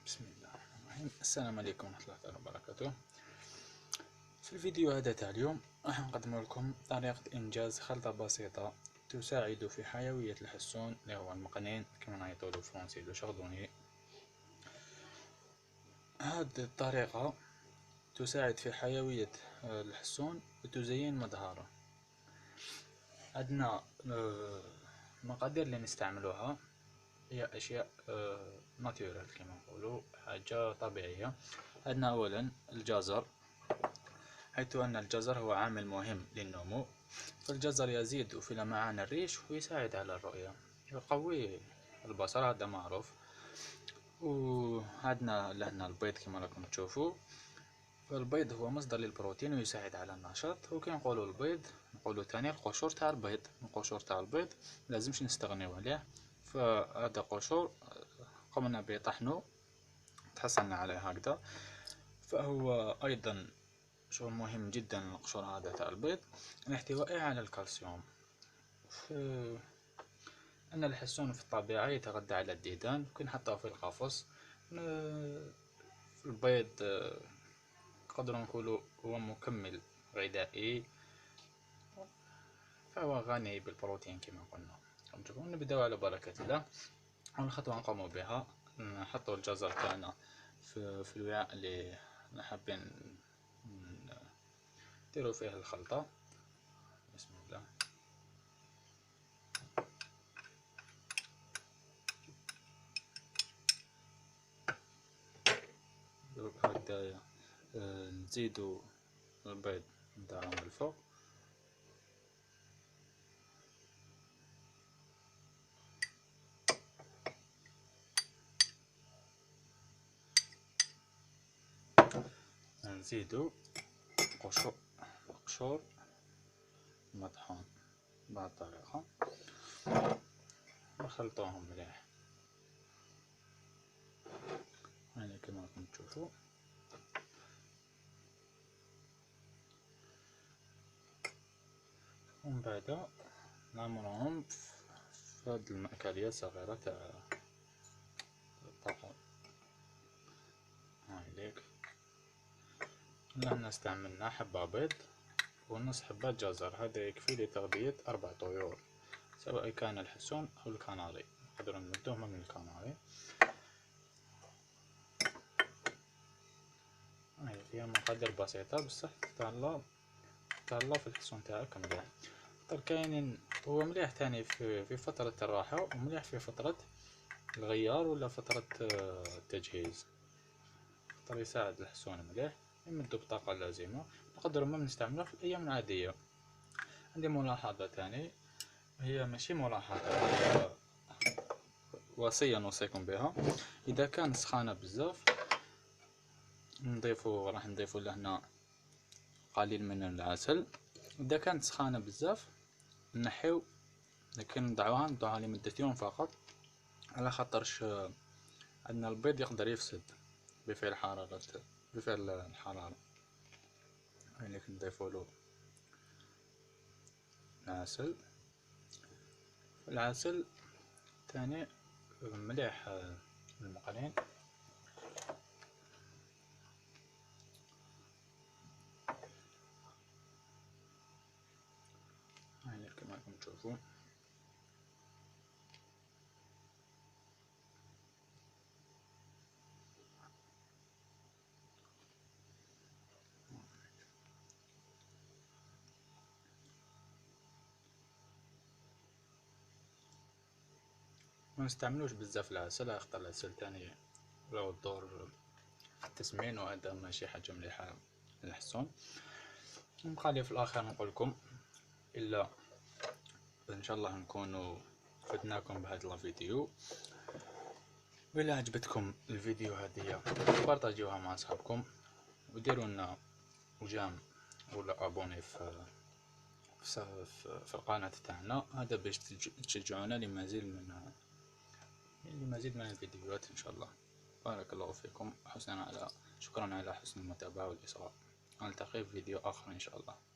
بسم الله الرحمن الرحيم. السلام عليكم ورحمة الله تعالى وبركاته. في الفيديو هذا تاع اليوم راح نقدم لكم طريقة إنجاز خلطة بسيطة تساعد في حيوية الحسون اللي هو المقنين كما نعيطولو بالفرنسي لو شاردوني. هذه الطريقة تساعد في حيوية الحسون وتزين مظهره. عندنا المقادير اللي نستعملوها هي أشياء ناتورال كما نقولوا، حاجة طبيعية. عندنا أولا الجزر، حيث أن الجزر هو عامل مهم للنمو، فالجزر يزيد في لمعان الريش ويساعد على الرؤية، يقوي البصر، هذا معروف. وعندنا لهنا البيض كما راكم تشوفوا، فالبيض هو مصدر للبروتين ويساعد على النشاط. وكي نقولوا البيض نقولوا تاني القشور تاع البيض. القشور تاع البيض ملازمش نستغنيو عليه، فهذا قشور قمنا بطحنه تحصلنا عليه هكذا، فهو أيضا شغل مهم جدا القشور هذا تاع البيض لاحتوائه على الكالسيوم. أن الحسون في الطبيعة يتغذى على الديدان، ممكن نحطه في القفص. في البيض نقدروا نقولوا هو مكمل غذائي، فهو غني بالبروتين كما قلنا. نبداو على بركة الله. أول خطوة نقوم بها نحطوا الجزر تاعنا في الوعاء اللي حابين نديروا فيه الخلطة. بسم الله. هكذا نزيدوا البيض نتاعهم الفوق، نزيدوا قشور مطحون بهذه الطريقة، نخلطوهم مليح يعني كما راكم تشوفوا. ومن بعد نعمرهم في هذه المأكلية الصغيرة تاع الطعام. هايليك لهنا استعملنا حبة بيض ونص حبة جزر، هذا يكفي لتغذية 4 طيور، سواء كان الحسون أو الكناري، نقدروا نمدوهما من الكناري. هي مقادير بسيطة بصح تهلا في الحسون تاعك مليح. كاينين هو مليح تاني في فترة الراحة، ومليح في فترة الغيار ولا فترة التجهيز، خاطر يساعد الحسون مليح، يمدو بالطاقة اللازمة. نقدروا ما نستعملوه في الأيام العادية. عندي ملاحظة تاني، هي ماشي ملاحظة، هي وصية نوصيكم بها. إذا كان سخانة بزاف راح نضيفو لهنا قليل من العسل. إذا كانت سخانة بزاف نحيو، لكن ندعوها لمدة يوم فقط، على خاطرش عندنا البيض يقدر يفسد بفعل الحرارة. يعني نضيفولو العسل تاني مليح المقلين. هاي كما راكم تشوفون. ما نستعملوش بزاف العسل، اختار العسل تاني له الدور في التسمين، وهذا ماشي حاجة مليحة للحسون. نبقى في الاخر نقولكم الا ان شاء الله نكونوا فدناكم بهذا الفيديو. وإلا عجبتكم الفيديو هذه بارطاجيوها مع اصحابكم، وديروا لنا وجام ولا ابوني في القناة تاعنا، هذا باش تشجعونا لمزيد من الفيديوهات ان شاء الله. بارك الله فيكم، شكرا على حسن المتابعة والإصغاء. نلتقي في فيديو آخر إن شاء الله.